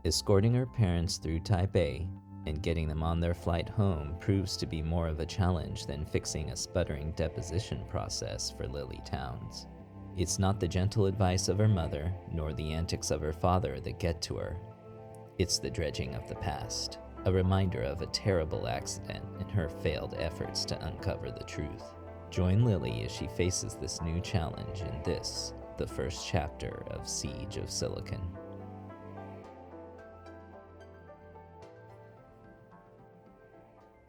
Escorting her parents through Taipei and getting them on their flight home proves to be more of a challenge than fixing a sputtering deposition process for Lily Towns. It's not the gentle advice of her mother, nor the antics of her father that get to her. It's the dredging of the past, a reminder of a terrible accident and her failed efforts to uncover the truth. Join Lily as she faces this new challenge in this, the first chapter of Siege of Silicon.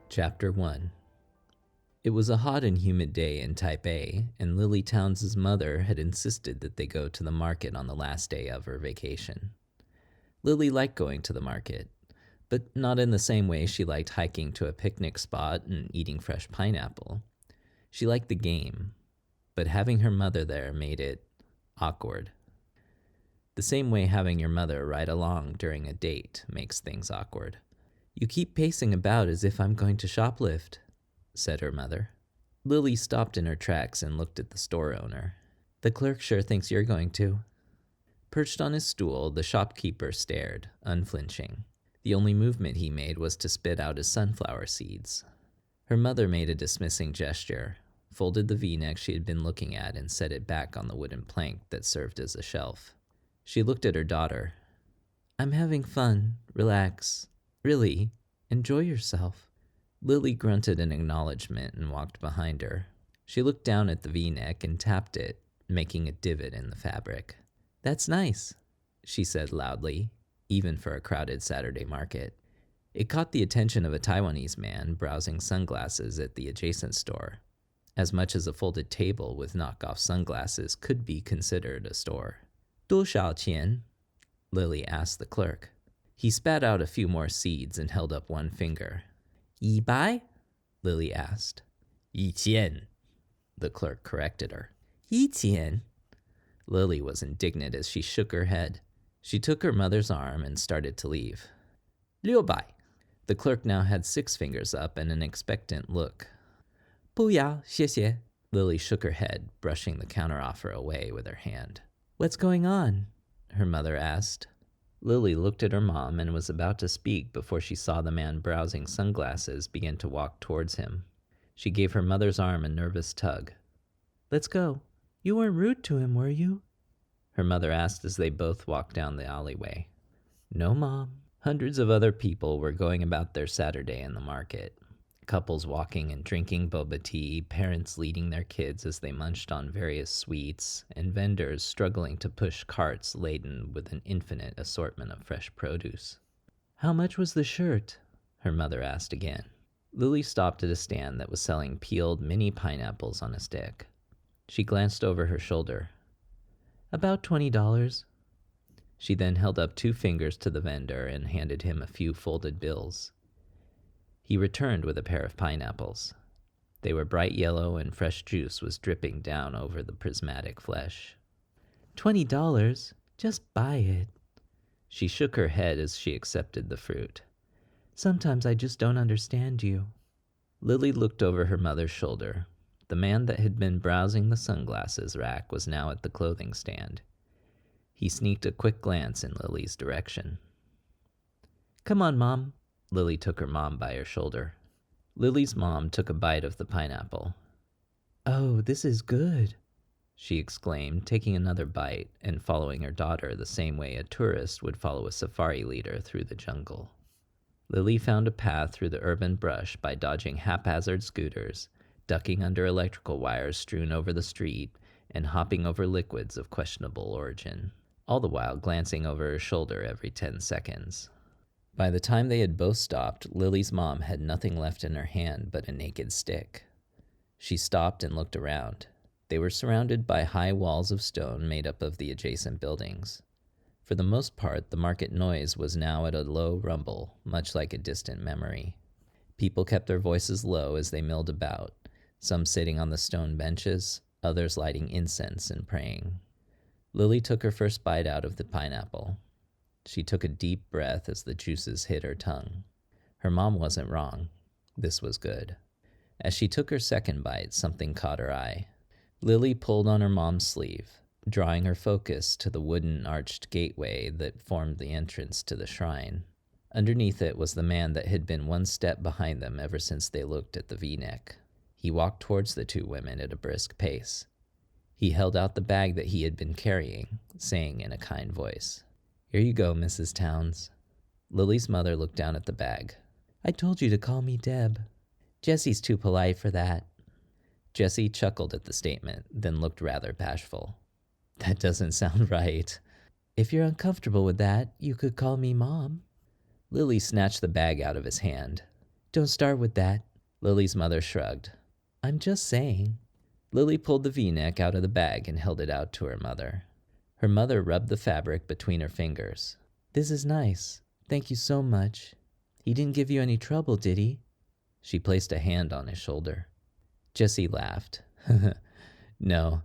Chapter 1. It was a hot and humid day in Taipei, and Lily Towns' mother had insisted that they go to the market on the last day of her vacation. Lily liked going to the market, but not in the same way she liked hiking to a picnic spot and eating fresh pineapple. She liked the game, but having her mother there made it awkward. The same way having your mother ride along during a date makes things awkward. "You keep pacing about as if I'm going to shoplift," said her mother. Lily stopped in her tracks and looked at the store owner. "The clerk sure thinks you're going to." Perched on his stool, the shopkeeper stared, unflinching. The only movement he made was to spit out his sunflower seeds. Her mother made a dismissing gesture, folded the V-neck she had been looking at, and set it back on the wooden plank that served as a shelf. She looked at her daughter. "I'm having fun. Relax. Really, enjoy yourself." Lily grunted an acknowledgement and walked behind her. She looked down at the V-neck and tapped it, making a divot in the fabric. "That's nice," she said loudly, even for a crowded Saturday market. It caught the attention of a Taiwanese man browsing sunglasses at the adjacent store. As much as a folded table with knockoff sunglasses could be considered a store. "多少钱?" Lily asked the clerk. He spat out a few more seeds and held up one finger. "100?" Lily asked. "1000," the clerk corrected her. "1000?" Lily was indignant as she shook her head. She took her mother's arm and started to leave. "600." The clerk now had 6 fingers up and an expectant look. 不要，谢谢. Lily shook her head, brushing the counteroffer away with her hand. "What's going on?" her mother asked. Lily looked at her mom and was about to speak before she saw the man browsing sunglasses begin to walk towards him. She gave her mother's arm a nervous tug. "Let's go. You weren't rude to him, were you?" her mother asked as they both walked down the alleyway. "No, Mom." Hundreds of other people were going about their Saturday in the market. Couples walking and drinking boba tea, parents leading their kids as they munched on various sweets, and vendors struggling to push carts laden with an infinite assortment of fresh produce. "How much was the shirt?" her mother asked again. Lily stopped at a stand that was selling peeled mini pineapples on a stick. She glanced over her shoulder. "About $20. She then held up 2 fingers to the vendor and handed him a few folded bills. He returned with a pair of pineapples. They were bright yellow and fresh juice was dripping down over the prismatic flesh. $20? Just buy it." She shook her head as she accepted the fruit. "Sometimes I just don't understand you." Lily looked over her mother's shoulder. The man that had been browsing the sunglasses rack was now at the clothing stand. He sneaked a quick glance in Lily's direction. "Come on, Mom." Lily took her mom by her shoulder. Lily's mom took a bite of the pineapple. "Oh, this is good," she exclaimed, taking another bite and following her daughter the same way a tourist would follow a safari leader through the jungle. Lily found a path through the urban brush by dodging haphazard scooters, ducking under electrical wires strewn over the street, and hopping over liquids of questionable origin, all the while glancing over her shoulder every 10 seconds. By the time they had both stopped, Lily's mom had nothing left in her hand but a naked stick. She stopped and looked around. They were surrounded by high walls of stone made up of the adjacent buildings. For the most part, the market noise was now at a low rumble, much like a distant memory. People kept their voices low as they milled about, some sitting on the stone benches, others lighting incense and praying. Lily took her first bite out of the pineapple. She took a deep breath as the juices hit her tongue. Her mom wasn't wrong. This was good. As she took her second bite, something caught her eye. Lily pulled on her mom's sleeve. drawing her focus to the wooden arched gateway that formed the entrance to the shrine. Underneath it was the man that had been one step behind them ever since they looked at the V-neck. He walked towards the two women at a brisk pace. He held out the bag that he had been carrying, saying in a kind voice, "Here you go, Mrs. Towns." Lily's mother looked down at the bag. "I told you to call me Deb. Jessie's too polite for that." Jessie chuckled at the statement, then looked rather bashful. "That doesn't sound right." "If you're uncomfortable with that, you could call me Mom." Lily snatched the bag out of his hand. "Don't start with that." Lily's mother shrugged. "I'm just saying." Lily pulled the V-neck out of the bag and held it out to her mother. Her mother rubbed the fabric between her fingers. "This is nice. Thank you so much. He didn't give you any trouble, did he?" She placed a hand on his shoulder. Jessie laughed. "No,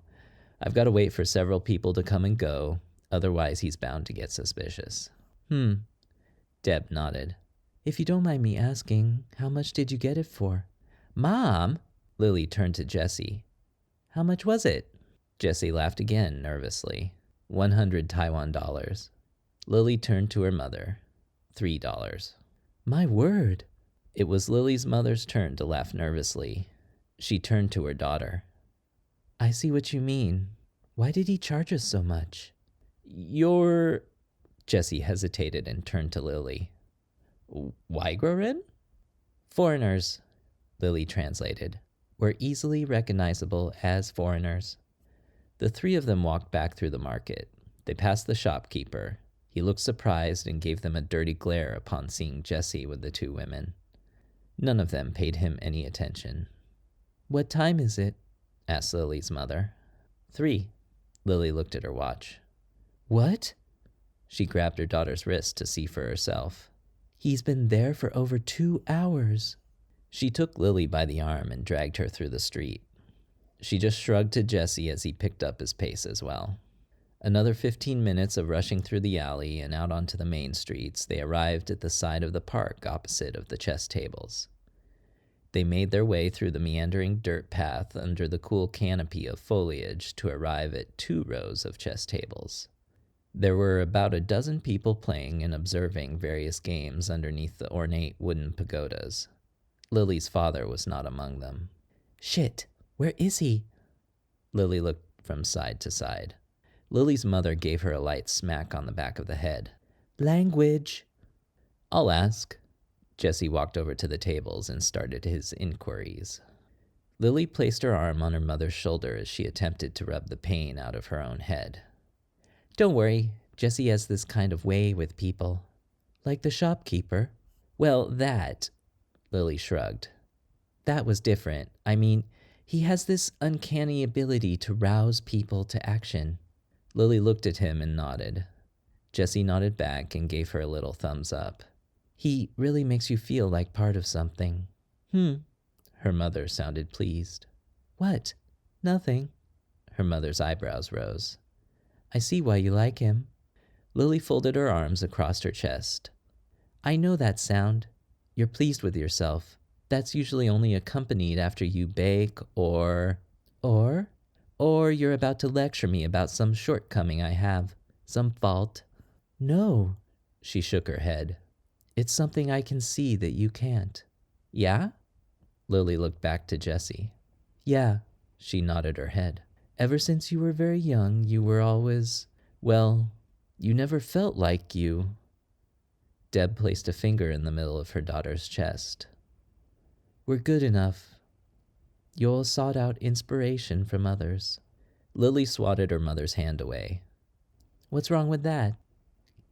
I've got to wait for several people to come and go, otherwise he's bound to get suspicious." Deb nodded. "If you don't mind me asking, how much did you get it for?" "Mom!" Lily turned to Jessie. "How much was it?" Jessie laughed again, nervously. 100 Taiwan dollars. Lily turned to her mother. $3. "My word!" It was Lily's mother's turn to laugh nervously. She turned to her daughter. "I see what you mean. Why did he charge us so much?" "You're..." Jessie hesitated and turned to Lily. "Weigerin?" "Foreigners," Lily translated. "We're easily recognizable as foreigners." The three of them walked back through the market. They passed the shopkeeper. He looked surprised and gave them a dirty glare upon seeing Jessie with the two women. None of them paid him any attention. "What time is it?" asked Lily's mother. 3. Lily looked at her watch. "What?" She grabbed her daughter's wrist to see for herself. "He's been there for over 2 hours." She took Lily by the arm and dragged her through the street. She just shrugged to Jessie as he picked up his pace as well. Another 15 minutes of rushing through the alley and out onto the main streets, they arrived at the side of the park opposite of the chess tables. They made their way through the meandering dirt path under the cool canopy of foliage to arrive at 2 rows of chess tables. There were about a dozen people playing and observing various games underneath the ornate wooden pagodas. Lily's father was not among them. "Shit, where is he?" Lily looked from side to side. Lily's mother gave her a light smack on the back of the head. "Language." "I'll ask." Jessie walked over to the tables and started his inquiries. Lily placed her arm on her mother's shoulder as she attempted to rub the pain out of her own head. "Don't worry, Jessie has this kind of way with people." "Like the shopkeeper?" "Well, that..." Lily shrugged. "That was different. I mean, he has this uncanny ability to rouse people to action." Lily looked at him and nodded. Jessie nodded back and gave her a little thumbs up. "He really makes you feel like part of something." Her mother sounded pleased. "What? Nothing." Her mother's eyebrows rose. "I see why you like him." Lily folded her arms across her chest. "I know that sound. You're pleased with yourself. That's usually only accompanied after you bake or you're about to lecture me about some shortcoming I have, some fault." "No," she shook her head. "It's something I can see that you can't." "Yeah?" Lily looked back to Jessie. "Yeah," she nodded her head. "Ever since you were very young, you were always, well, you never felt like you." Deb placed a finger in the middle of her daughter's chest. "We're good enough. You all sought out inspiration from others." Lily swatted her mother's hand away. "What's wrong with that?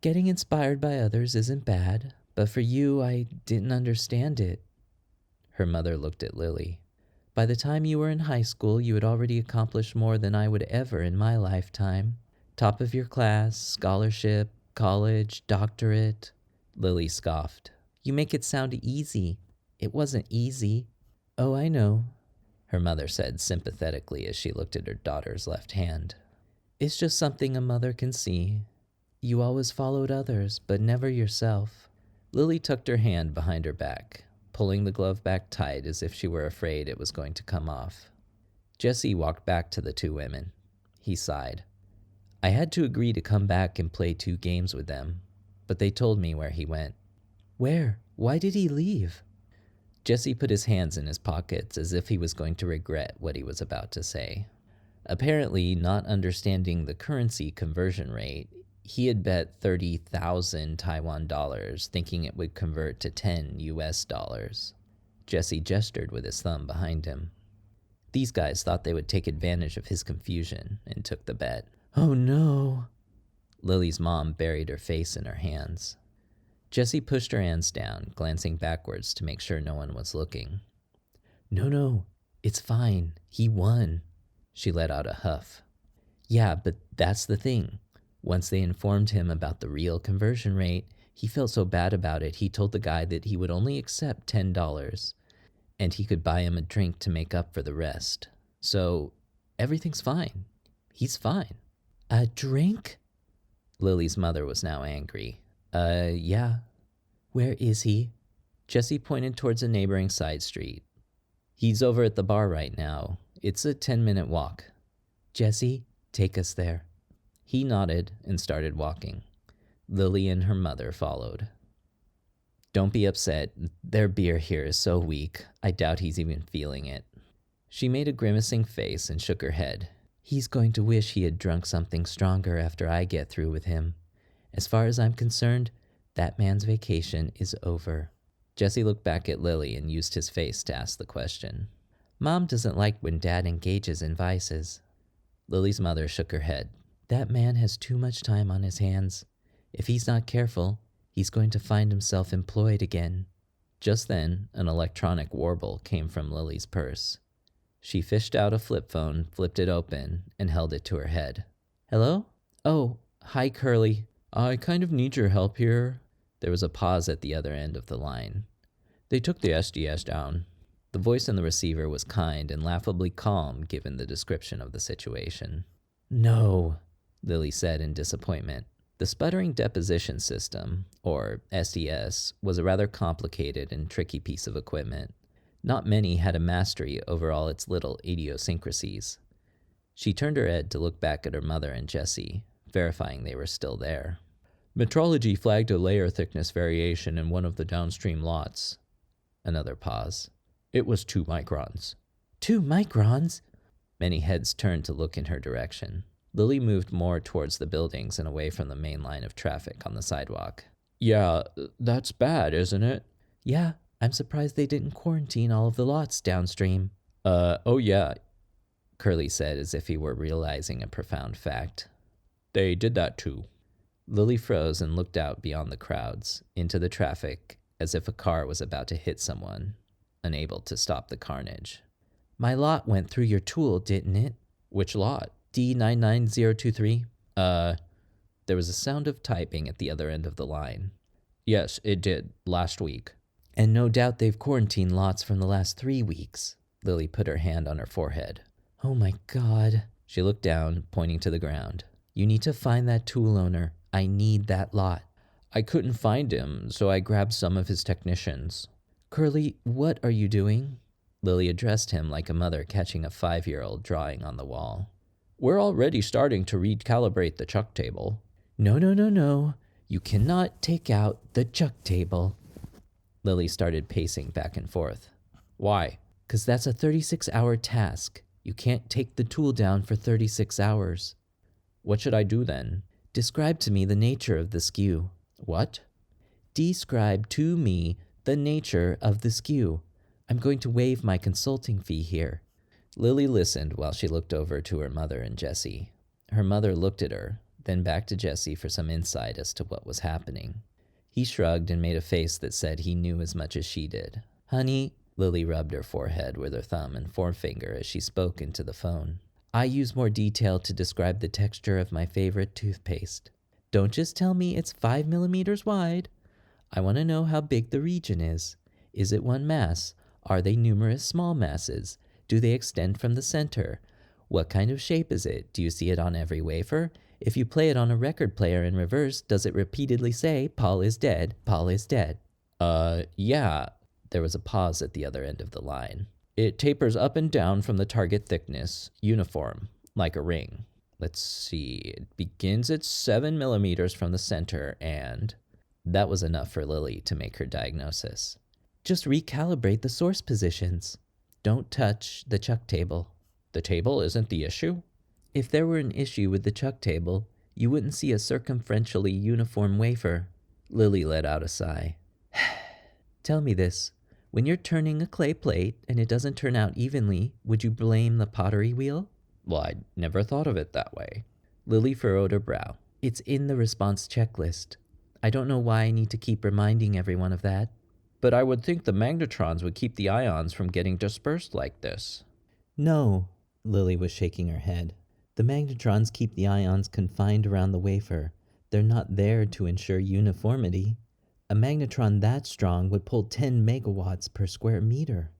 Getting inspired by others isn't bad, but for you, I didn't understand it." Her mother looked at Lily. "By the time you were in high school, you had already accomplished more than I would ever in my lifetime. Top of your class, scholarship, college, doctorate." Lily scoffed. "You make it sound easy. It wasn't easy." "Oh, I know," her mother said sympathetically as she looked at her daughter's left hand. "It's just something a mother can see. You always followed others, but never yourself." Lily tucked her hand behind her back, pulling the glove back tight as if she were afraid it was going to come off. Jessie walked back to the two women. He sighed. I had to agree to come back and play 2 games with them, but they told me where he went. Where? Why did he leave? Jesse put his hands in his pockets as if he was going to regret what he was about to say. Apparently, not understanding the currency conversion rate, he had bet 30,000 Taiwan dollars, thinking it would convert to 10 US dollars. Jesse gestured with his thumb behind him. These guys thought they would take advantage of his confusion and took the bet. Oh no. Lily's mom buried her face in her hands. Jessie pushed her hands down, glancing backwards to make sure no one was looking. No, it's fine. He won. She let out a huff. Yeah, but that's the thing. Once they informed him about the real conversion rate, he felt so bad about it he told the guy that he would only accept $10, and he could buy him a drink to make up for the rest. So, everything's fine. He's fine. A drink? Lily's mother was now angry. Yeah. Where is he? Jessie pointed towards a neighboring side street. He's over at the bar right now. It's a 10-minute walk. Jessie, take us there. He nodded and started walking. Lily and her mother followed. Don't be upset. Their beer here is so weak, I doubt he's even feeling it. She made a grimacing face and shook her head. He's going to wish he had drunk something stronger after I get through with him. As far as I'm concerned, that man's vacation is over. Jesse looked back at Lily and used his face to ask the question. Mom doesn't like when Dad engages in vices. Lily's mother shook her head. That man has too much time on his hands. If he's not careful, he's going to find himself employed again. Just then, an electronic warble came from Lily's purse. She fished out a flip phone, flipped it open, and held it to her head. Hello? Oh, hi, Curly. I kind of need your help here. There was a pause at the other end of the line. They took the SDS down. The voice in the receiver was kind and laughably calm given the description of the situation. No, Lily said in disappointment. The sputtering deposition system, or SDS, was a rather complicated and tricky piece of equipment. Not many had a mastery over all its little idiosyncrasies. She turned her head to look back at her mother and Jessie, verifying they were still there. Metrology flagged a layer thickness variation in one of the downstream lots. Another pause. It was 2 microns. 2 microns? Many heads turned to look in her direction. Lily moved more towards the buildings and away from the main line of traffic on the sidewalk. Yeah, that's bad, isn't it? Yeah, I'm surprised they didn't quarantine all of the lots downstream. Oh yeah, Curly said as if he were realizing a profound fact. They did that too. Lily froze and looked out beyond the crowds, into the traffic, as if a car was about to hit someone, unable to stop the carnage. My lot went through your tool, didn't it? Which lot? D99023? There was a sound of typing at the other end of the line. Yes, it did, last week. And no doubt they've quarantined lots from the last 3 weeks. Lily put her hand on her forehead. Oh my God. She looked down, pointing to the ground. You need to find that tool owner. I need that lot. I couldn't find him, so I grabbed some of his technicians. Curly, what are you doing? Lily addressed him like a mother catching a 5-year-old drawing on the wall. We're already starting to recalibrate the chuck table. No. You cannot take out the chuck table. Lily started pacing back and forth. Why? 'Cause that's a 36-hour task. You can't take the tool down for 36 hours. What should I do then? Describe to me the nature of the skew. What? Describe to me the nature of the skew. I'm going to waive my consulting fee here. Lily listened while she looked over to her mother and Jessie. Her mother looked at her, then back to Jessie for some insight as to what was happening. He shrugged and made a face that said he knew as much as she did. Honey, Lily rubbed her forehead with her thumb and forefinger as she spoke into the phone. I use more detail to describe the texture of my favorite toothpaste. Don't just tell me it's 5 millimeters wide. I want to know how big the region is. Is it one mass? Are they numerous small masses? Do they extend from the center? What kind of shape is it? Do you see it on every wafer? If you play it on a record player in reverse, does it repeatedly say, Paul is dead, Paul is dead? Yeah. There was a pause at the other end of the line. It tapers up and down from the target thickness, uniform, like a ring. Let's see. It begins at 7 millimeters from the center, and that was enough for Lily to make her diagnosis. Just recalibrate the source positions. Don't touch the chuck table. The table isn't the issue? If there were an issue with the chuck table, you wouldn't see a circumferentially uniform wafer. Lily let out a sigh. Tell me this. When you're turning a clay plate and it doesn't turn out evenly, would you blame the pottery wheel? Well, I'd never thought of it that way. Lily furrowed her brow. It's in the response checklist. I don't know why I need to keep reminding everyone of that. But I would think the magnetrons would keep the ions from getting dispersed like this. No, Lily was shaking her head. The magnetrons keep the ions confined around the wafer. They're not there to ensure uniformity. A magnetron that strong would pull 10 megawatts per square meter.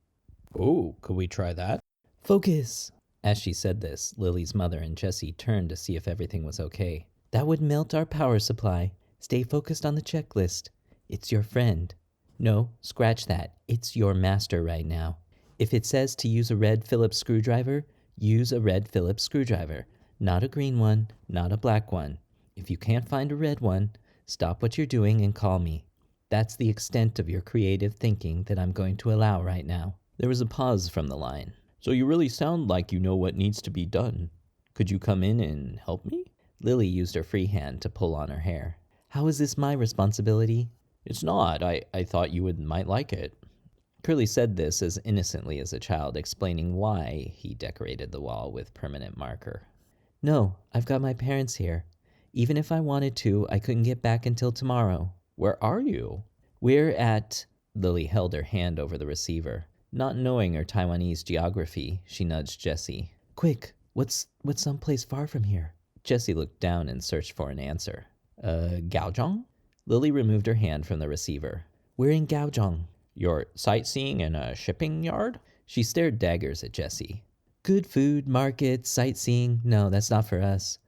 Oh, could we try that? Focus! As she said this, Lily's mother and Jessie turned to see if everything was okay. That would melt our power supply. Stay focused on the checklist. It's your friend. No, scratch that. It's your master right now. If it says to use a red Phillips screwdriver, use a red Phillips screwdriver. Not a green one, not a black one. If you can't find a red one, stop what you're doing and call me. That's the extent of your creative thinking that I'm going to allow right now. There was a pause from the line. So you really sound like you know what needs to be done. Could you come in and help me? Lily used her free hand to pull on her hair. How is this my responsibility? It's not. I thought you might like it. Curly said this as innocently as a child explaining why he decorated the wall with permanent marker. No, I've got my parents here. Even if I wanted to, I couldn't get back until tomorrow. Where are you? We're at... Lily held her hand over the receiver. Not knowing her Taiwanese geography, she nudged Jessie. Quick, what's someplace far from here? Jessie looked down and searched for an answer. Gaozhong? Lily removed her hand from the receiver. We're in Gaozhong. You're sightseeing in a shipping yard? She stared daggers at Jessie. Good food, markets, sightseeing. No, that's not for us.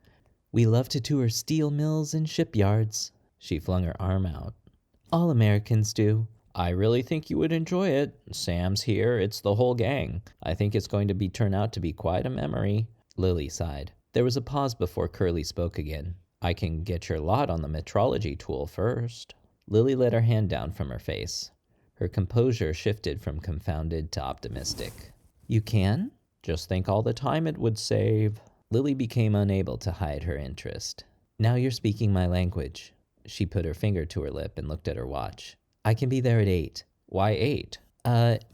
We love to tour steel mills and shipyards. She flung her arm out. All Americans do. I really think you would enjoy it. Sam's here. It's the whole gang. I think it's going to turn out to be quite a memory. Lily sighed. There was a pause before Curly spoke again. I can get your lot on the metrology tool first. Lily let her hand down from her face. Her composure shifted from confounded to optimistic. You can? Just think all the time it would save. Lily became unable to hide her interest. Now you're speaking my language. She put her finger to her lip and looked at her watch. I can be there at 8. Why 8?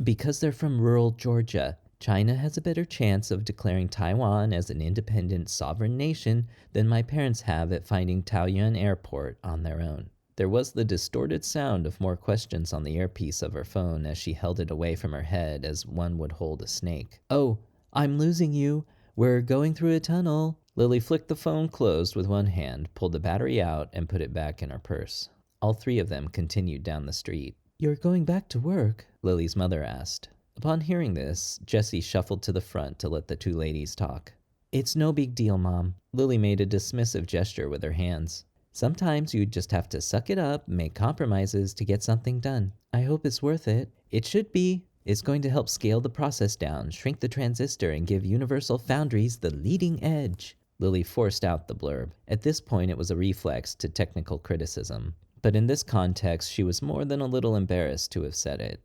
Because they're from rural Georgia. China has a better chance of declaring Taiwan as an independent sovereign nation than my parents have at finding Taoyuan Airport on their own. There was the distorted sound of more questions on the earpiece of her phone as she held it away from her head as one would hold a snake. Oh, I'm losing you. We're going through a tunnel. Lily flicked the phone closed with one hand, pulled the battery out, and put it back in her purse. All three of them continued down the street. You're going back to work? Lily's mother asked. Upon hearing this, Jessie shuffled to the front to let the two ladies talk. It's no big deal, Mom. Lily made a dismissive gesture with her hands. Sometimes you just have to suck it up, make compromises to get something done. I hope it's worth it. It should be. It's going to help scale the process down, shrink the transistor, and give Universal Foundries the leading edge. Lily forced out the blurb. At this point, it was a reflex to technical criticism. But in this context, she was more than a little embarrassed to have said it.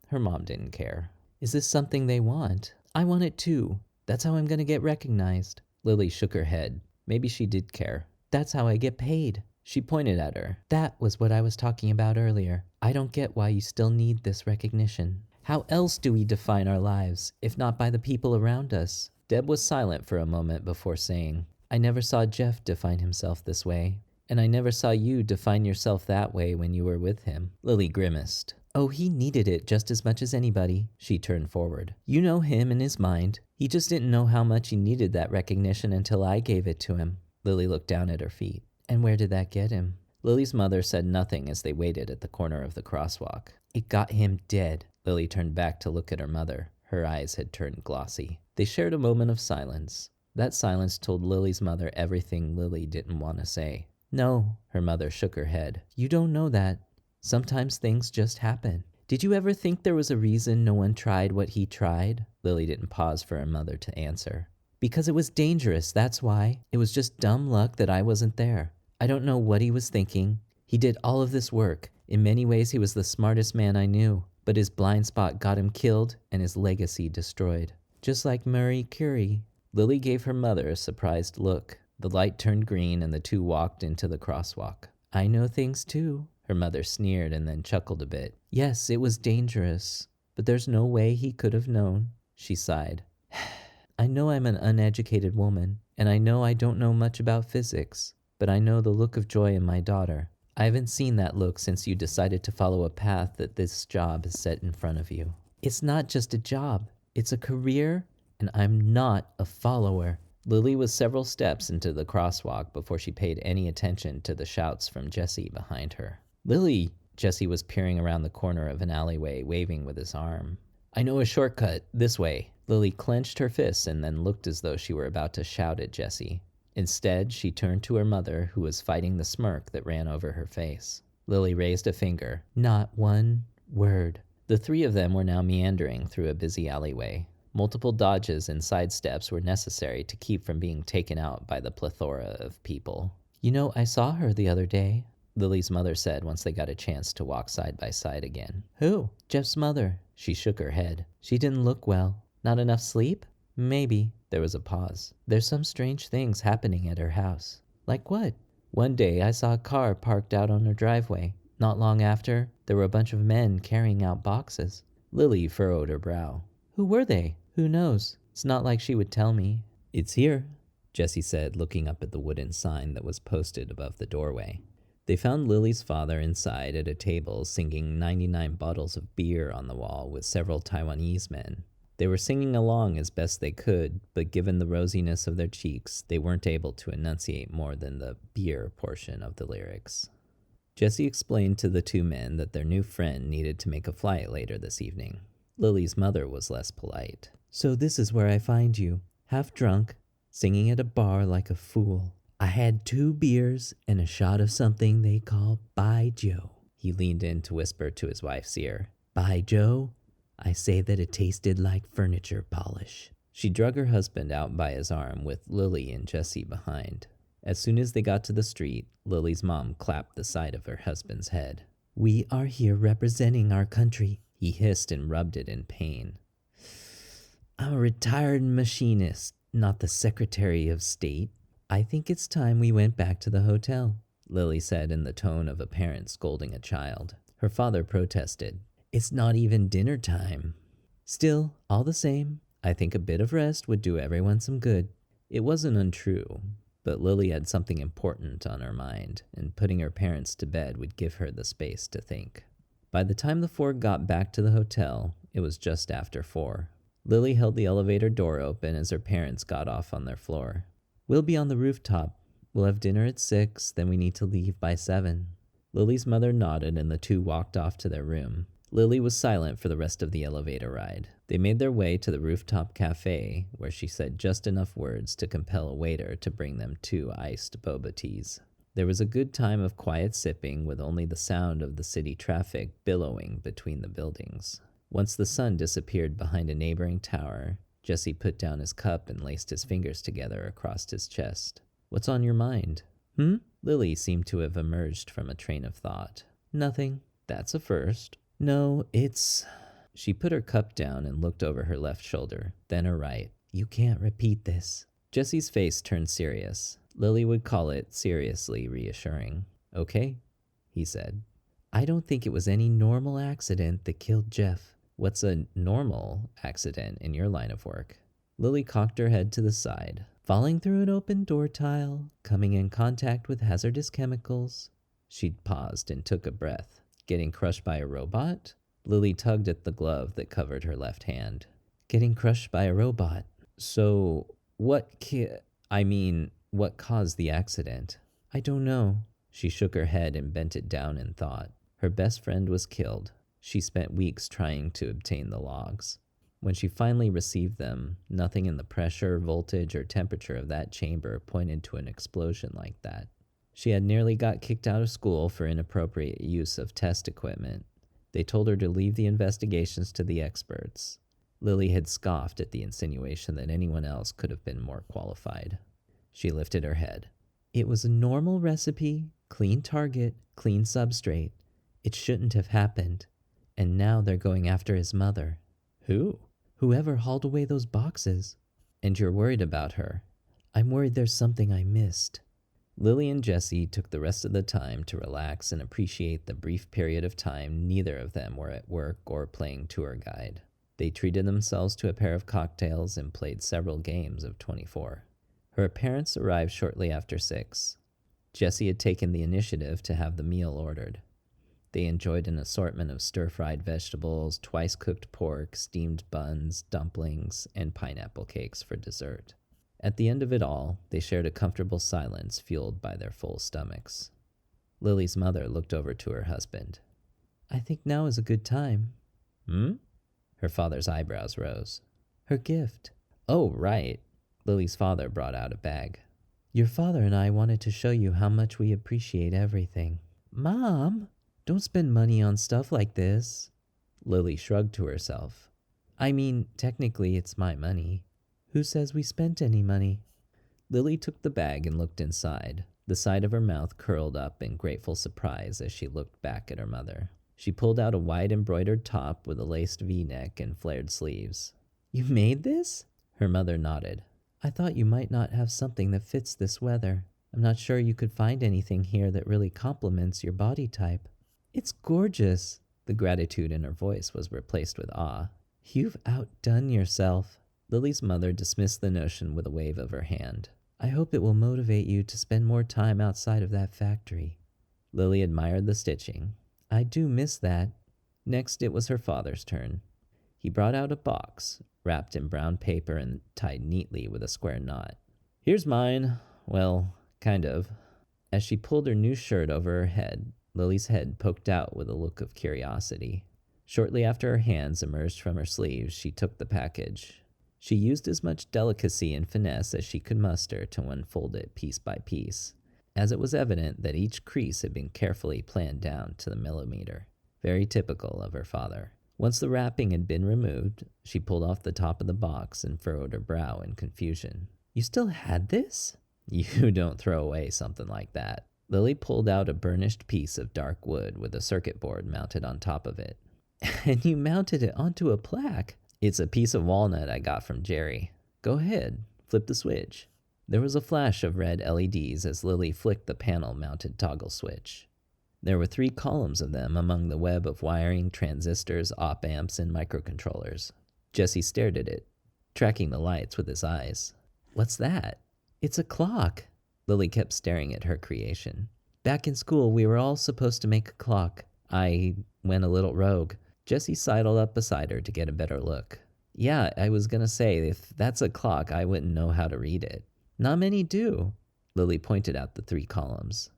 Her mom didn't care. Is this something they want? I want it too. That's how I'm going to get recognized. Lily shook her head. Maybe she did care. That's how I get paid. She pointed at her. That was what I was talking about earlier. I don't get why you still need this recognition. How else do we define our lives, if not by the people around us? Deb was silent for a moment before saying, I never saw Jeff define himself this way. And I never saw you define yourself that way when you were with him. Lily grimaced. Oh, he needed it just as much as anybody. She turned forward. You know him and his mind. He just didn't know how much he needed that recognition until I gave it to him. Lily looked down at her feet. And where did that get him? Lily's mother said nothing as they waited at the corner of the crosswalk. It got him dead. Lily turned back to look at her mother. Her eyes had turned glossy. They shared a moment of silence. That silence told Lily's mother everything Lily didn't want to say. No, her mother shook her head. You don't know that. Sometimes things just happen. Did you ever think there was a reason no one tried what he tried? Lily didn't pause for her mother to answer. Because it was dangerous, that's why. It was just dumb luck that I wasn't there. I don't know what he was thinking. He did all of this work. In many ways, he was the smartest man I knew. But his blind spot got him killed and his legacy destroyed. Just like Marie Curie. Lily gave her mother a surprised look. The light turned green and the two walked into the crosswalk. I know things too. Her mother sneered and then chuckled a bit. Yes, it was dangerous. But there's no way he could have known. She sighed. I know I'm an uneducated woman, and I know I don't know much about physics, but I know the look of joy in my daughter. I haven't seen that look since you decided to follow a path that this job has set in front of you. It's not just a job, it's a career, and I'm not a follower. Lily was several steps into the crosswalk before she paid any attention to the shouts from Jesse behind her. Lily! Jesse was peering around the corner of an alleyway, waving with his arm. I know a shortcut, this way. Lily clenched her fists and then looked as though she were about to shout at Jessie. Instead, she turned to her mother, who was fighting the smirk that ran over her face. Lily raised a finger. Not one word. The three of them were now meandering through a busy alleyway. Multiple dodges and sidesteps were necessary to keep from being taken out by the plethora of people. You know, I saw her the other day, Lily's mother said once they got a chance to walk side by side again. Who? Jeff's mother. She shook her head. She didn't look well. Not enough sleep? Maybe. There was a pause. There's some strange things happening at her house. Like what? One day I saw a car parked out on her driveway. Not long after, there were a bunch of men carrying out boxes. Lily furrowed her brow. Who were they? Who knows? It's not like she would tell me. It's here, Jessie said, looking up at the wooden sign that was posted above the doorway. They found Lily's father inside at a table singing 99 bottles of beer on the wall with several Taiwanese men. They were singing along as best they could, but given the rosiness of their cheeks, they weren't able to enunciate more than the beer portion of the lyrics. Jessie explained to the two men that their new friend needed to make a flight later this evening. Lily's mother was less polite. So this is where I find you, half drunk, singing at a bar like a fool. I had 2 beers and a shot of something they call By Joe. He leaned in to whisper to his wife's ear. By Joe, I say that it tasted like furniture polish. She drug her husband out by his arm with Lily and Jessie behind. As soon as they got to the street, Lily's mom clapped the side of her husband's head. We are here representing our country, he hissed and rubbed it in pain. I'm a retired machinist, not the Secretary of State. I think it's time we went back to the hotel, Lily said in the tone of a parent scolding a child. Her father protested. It's not even dinner time. Still, all the same, I think a bit of rest would do everyone some good. It wasn't untrue, but Lily had something important on her mind, and putting her parents to bed would give her the space to think. By the time the four got back to the hotel, it was just after 4. Lily held the elevator door open as her parents got off on their floor. We'll be on the rooftop. We'll have dinner at 6, then we need to leave by 7. Lily's mother nodded and the two walked off to their room. Lily was silent for the rest of the elevator ride. They made their way to the rooftop cafe, where she said just enough words to compel a waiter to bring them 2 iced boba teas. There was a good time of quiet sipping with only the sound of the city traffic billowing between the buildings. Once the sun disappeared behind a neighboring tower, Jesse put down his cup and laced his fingers together across his chest. What's on your mind? Lily seemed to have emerged from a train of thought. Nothing. That's a first. No, it's... She put her cup down and looked over her left shoulder, then her right. You can't repeat this. Jesse's face turned serious. Lily would call it seriously reassuring. Okay, he said. I don't think it was any normal accident that killed Jeff. What's a normal accident in your line of work? Lily cocked her head to the side. Falling through an open door tile, coming in contact with hazardous chemicals. She'd paused and took a breath. Getting crushed by a robot? Lily tugged at the glove that covered her left hand. Getting crushed by a robot. So, what caused the accident? I don't know. She shook her head and bent it down in thought. Her best friend was killed. She spent weeks trying to obtain the logs. When she finally received them, nothing in the pressure, voltage, or temperature of that chamber pointed to an explosion like that. She had nearly got kicked out of school for inappropriate use of test equipment. They told her to leave the investigations to the experts. Lily had scoffed at the insinuation that anyone else could have been more qualified. She lifted her head. It was a normal recipe, clean target, clean substrate. It shouldn't have happened. And now they're going after his mother. Who? Whoever hauled away those boxes. And you're worried about her. I'm worried there's something I missed. Lily and Jessie took the rest of the time to relax and appreciate the brief period of time neither of them were at work or playing tour guide. They treated themselves to a pair of cocktails and played several games of 24. Her parents arrived shortly after 6. Jessie had taken the initiative to have the meal ordered. They enjoyed an assortment of stir-fried vegetables, twice-cooked pork, steamed buns, dumplings, and pineapple cakes for dessert. At the end of it all, they shared a comfortable silence fueled by their full stomachs. Lily's mother looked over to her husband. I think now is a good time. Her father's eyebrows rose. Her gift. Oh, right. Lily's father brought out a bag. Your father and I wanted to show you how much we appreciate everything. Mom, don't spend money on stuff like this. Lily shrugged to herself. I mean, technically it's my money. Who says we spent any money? Lily took the bag and looked inside. The side of her mouth curled up in grateful surprise as she looked back at her mother. She pulled out a white embroidered top with a laced V-neck and flared sleeves. You made this? Her mother nodded. I thought you might not have something that fits this weather. I'm not sure you could find anything here that really complements your body type. It's gorgeous. The gratitude in her voice was replaced with awe. You've outdone yourself. Lily's mother dismissed the notion with a wave of her hand. I hope it will motivate you to spend more time outside of that factory. Lily admired the stitching. I do miss that. Next, it was her father's turn. He brought out a box, wrapped in brown paper and tied neatly with a square knot. Here's mine. Well, kind of. As she pulled her new shirt over her head, Lily's head poked out with a look of curiosity. Shortly after her hands emerged from her sleeves, she took the package. She used as much delicacy and finesse as she could muster to unfold it piece by piece, as it was evident that each crease had been carefully planned down to the millimeter, very typical of her father. Once the wrapping had been removed, she pulled off the top of the box and furrowed her brow in confusion. You still had this? You don't throw away something like that. Lily pulled out a burnished piece of dark wood with a circuit board mounted on top of it. And you mounted it onto a plaque. It's a piece of walnut I got from Jerry. Go ahead, flip the switch. There was a flash of red LEDs as Lily flicked the panel-mounted toggle switch. There were 3 columns of them among the web of wiring, transistors, op-amps, and microcontrollers. Jessie stared at it, tracking the lights with his eyes. What's that? It's a clock. Lily kept staring at her creation. Back in school, we were all supposed to make a clock. I went a little rogue. Jessie sidled up beside her to get a better look. Yeah, I was gonna say, if that's a clock, I wouldn't know how to read it. Not many do. Lily pointed out the 3 columns.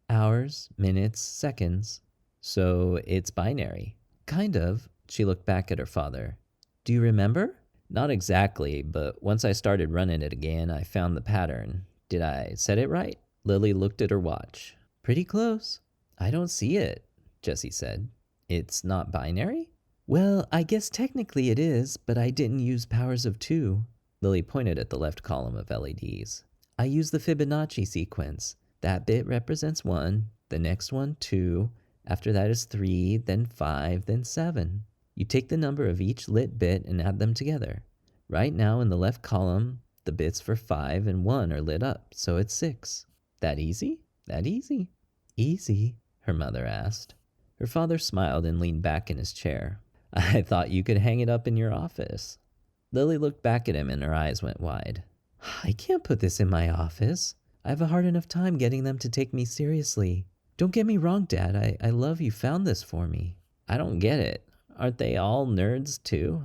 Hours, minutes, seconds. So it's binary. Kind of. She looked back at her father. Do you remember? Not exactly, but once I started running it again, I found the pattern. Did I set it right? Lily looked at her watch. Pretty close. I don't see it, Jessie said. It's not binary? Well, I guess technically it is, but I didn't use powers of 2. Lily pointed at the left column of LEDs. I used the Fibonacci sequence. That bit represents 1, the next one 2, after that is 3, then 5, then 7. You take the number of each lit bit and add them together. Right now in the left column, the bits for 5 and 1 are lit up, so it's 6. That easy? That easy? Easy? Her mother asked. Her father smiled and leaned back in his chair. I thought you could hang it up in your office. Lily looked back at him and her eyes went wide. I can't put this in my office. I have a hard enough time getting them to take me seriously. Don't get me wrong, Dad. I love you found this for me. I don't get it. Aren't they all nerds too?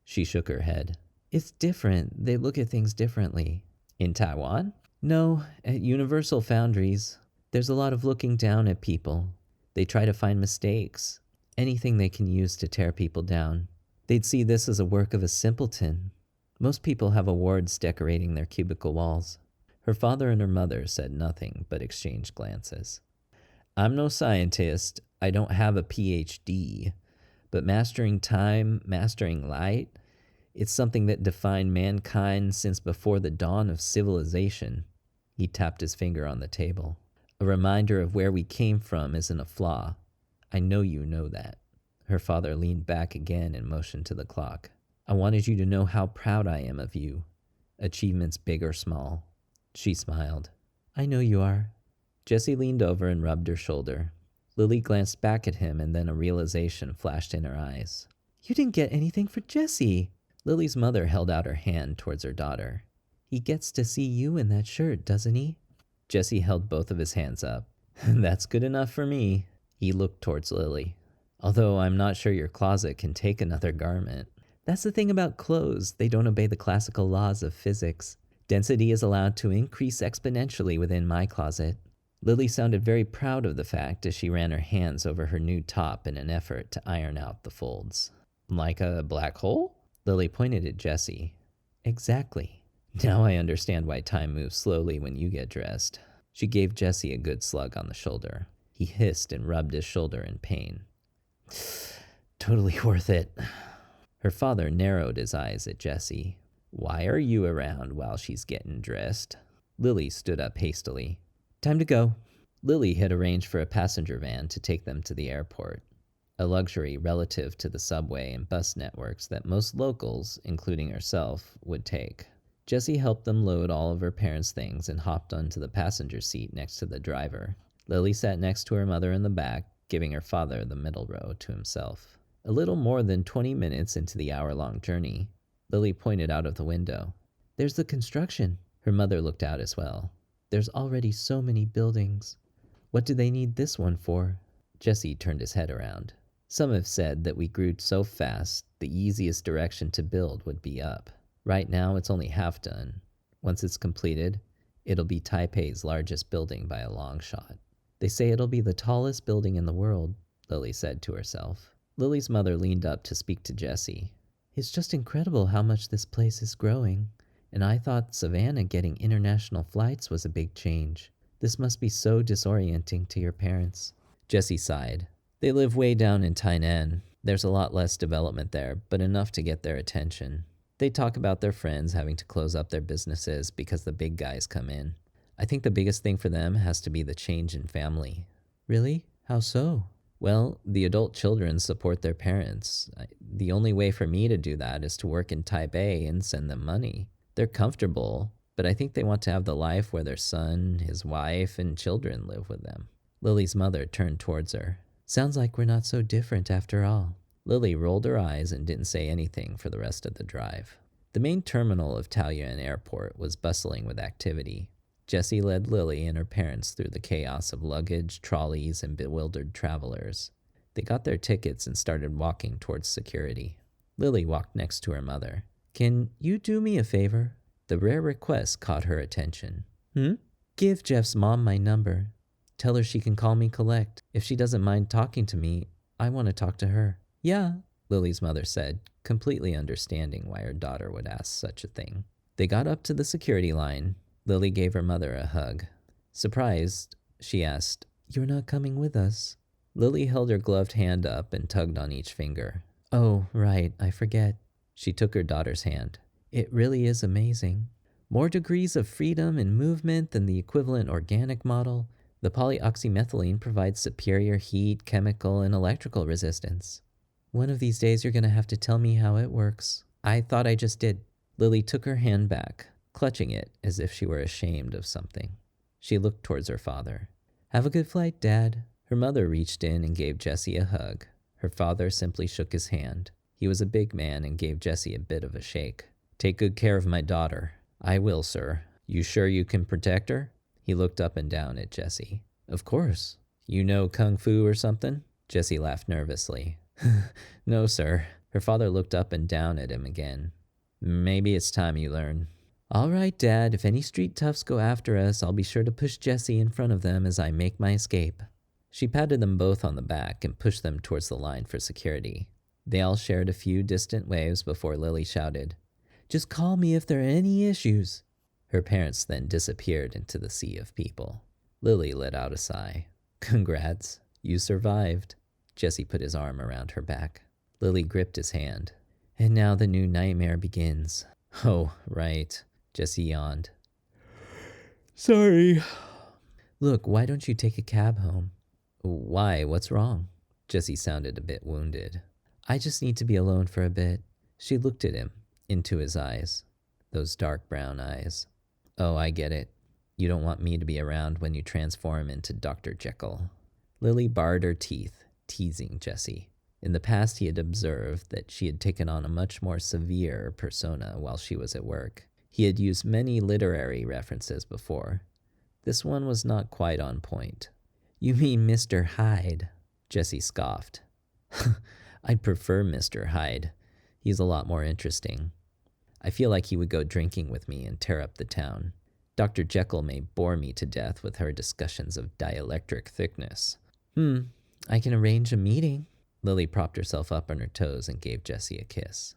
She shook her head. It's different. They look at things differently. In Taiwan? No, at Universal Foundries. There's a lot of looking down at people. They try to find mistakes, anything they can use to tear people down. They'd see this as a work of a simpleton. Most people have awards decorating their cubicle walls. Her father and her mother said nothing but exchanged glances. I'm no scientist. I don't have a PhD. But mastering time, mastering light, It's something that defined mankind since before the dawn of civilization. He tapped his finger on the table. A reminder of where we came from isn't a flaw. I know you know that. Her father leaned back again and motioned to the clock. I wanted you to know how proud I am of you. Achievements big or small. She smiled. I know you are. Jessie leaned over and rubbed her shoulder. Lily glanced back at him, and then a realization flashed in her eyes. You didn't get anything for Jessie. Lily's mother held out her hand towards her daughter. He gets to see you in that shirt, doesn't he? Jessie held both of his hands up. That's good enough for me. He looked towards Lily. Although I'm not sure your closet can take another garment. That's the thing about clothes. They don't obey the classical laws of physics. Density is allowed to increase exponentially within my closet. Lily sounded very proud of the fact as she ran her hands over her new top in an effort to iron out the folds. Like a black hole? Lily pointed at Jessie. Exactly. Now I understand why time moves slowly when you get dressed. She gave Jessie a good slug on the shoulder. He hissed and rubbed his shoulder in pain. Totally worth it. Her father narrowed his eyes at Jessie. Why are you around while she's getting dressed? Lily stood up hastily. Time to go. Lily had arranged for a passenger van to take them to the airport, a luxury relative to the subway and bus networks that most locals, including herself, would take. Jessie helped them load all of her parents' things and hopped onto the passenger seat next to the driver. Lily sat next to her mother in the back, giving her father the middle row to himself. A little more than 20 minutes into the hour-long journey, Lily pointed out of the window. There's the construction. Her mother looked out as well. There's already so many buildings. What do they need this one for? Jessie turned his head around. Some have said that we grew so fast, the easiest direction to build would be up. Right now, it's only half done. Once it's completed, it'll be Taipei's largest building by a long shot. They say it'll be the tallest building in the world, Lily said to herself. Lily's mother leaned up to speak to Jessie. It's just incredible how much this place is growing. And I thought Savannah getting international flights was a big change. This must be so disorienting to your parents. Jessie sighed. They live way down in Tainan. There's a lot less development there, but enough to get their attention. They talk about their friends having to close up their businesses because the big guys come in. I think the biggest thing for them has to be the change in family. Really? How so? Well, the adult children support their parents. The only way for me to do that is to work in Taipei and send them money. They're comfortable, but I think they want to have the life where their son, his wife, and children live with them. Lily's mother turned towards her. Sounds like we're not so different after all. Lily rolled her eyes and didn't say anything for the rest of the drive. The main terminal of Taoyuan Airport was bustling with activity. Jessie led Lily and her parents through the chaos of luggage, trolleys, and bewildered travelers. They got their tickets and started walking towards security. Lily walked next to her mother. Can you do me a favor? The rare request caught her attention. Give Jeff's mom my number. Tell her she can call me collect. If she doesn't mind talking to me, I want to talk to her. Yeah, Lily's mother said, completely understanding why her daughter would ask such a thing. They got up to the security line. Lily gave her mother a hug. Surprised, she asked, You're not coming with us? Lily held her gloved hand up and tugged on each finger. Oh, right, I forget. She took her daughter's hand. It really is amazing. More degrees of freedom and movement than the equivalent organic model. The polyoxymethylene provides superior heat, chemical, and electrical resistance. One of these days you're going to have to tell me how it works. I thought I just did. Lily took her hand back, clutching it as if she were ashamed of something. She looked towards her father. Have a good flight, Dad. Her mother reached in and gave Jessie a hug. Her father simply shook his hand. He was a big man and gave Jessie a bit of a shake. Take good care of my daughter. I will, sir. You sure you can protect her? He looked up and down at Jessie. Of course. You know kung fu or something? Jessie laughed nervously. No, sir. Her father looked up and down at him again. Maybe it's time you learn. All right, Dad. If any street toughs go after us, I'll be sure to push Jessie in front of them as I make my escape. She patted them both on the back and pushed them towards the line for security. They all shared a few distant waves before Lily shouted, Just call me if there are any issues. Her parents then disappeared into the sea of people. Lily let out a sigh. Congrats, you survived. Jessie put his arm around her back. Lily gripped his hand. And now the new nightmare begins. Oh, right. Jesse yawned. Sorry. Look, why don't you take a cab home? Why? What's wrong? Jesse sounded a bit wounded. I just need to be alone for a bit. She looked at him, into his eyes. Those dark brown eyes. Oh, I get it. You don't want me to be around when you transform into Dr. Jekyll. Lily bared her teeth, teasing Jesse. In the past, he had observed that she had taken on a much more severe persona while she was at work. He had used many literary references before. This one was not quite on point. You mean Mr. Hyde? Jesse scoffed. I'd prefer Mr. Hyde. He's a lot more interesting. I feel like he would go drinking with me and tear up the town. Dr. Jekyll may bore me to death with her discussions of dielectric thickness. I can arrange a meeting. Lily propped herself up on her toes and gave Jesse a kiss.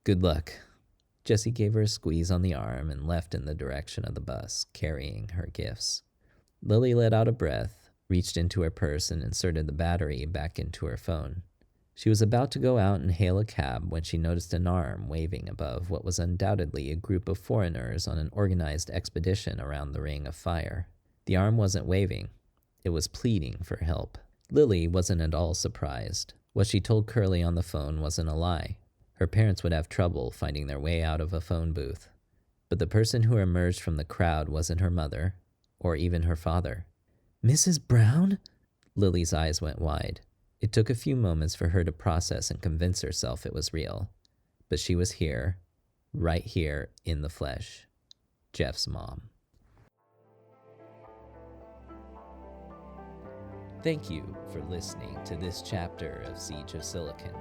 Good luck. Jesse gave her a squeeze on the arm and left in the direction of the bus, carrying her gifts. Lily let out a breath, reached into her purse and inserted the battery back into her phone. She was about to go out and hail a cab when she noticed an arm waving above what was undoubtedly a group of foreigners on an organized expedition around the ring of fire. The arm wasn't waving. It was pleading for help. Lily wasn't at all surprised. What she told Curly on the phone wasn't a lie. Her parents would have trouble finding their way out of a phone booth. But the person who emerged from the crowd wasn't her mother, or even her father. Mrs. Brown? Lily's eyes went wide. It took a few moments for her to process and convince herself it was real. But she was here, right here in the flesh. Jeff's mom. Thank you for listening to this chapter of Siege of Silicon.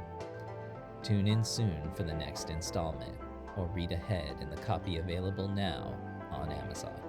Tune in soon for the next installment, or read ahead in the copy available now on Amazon.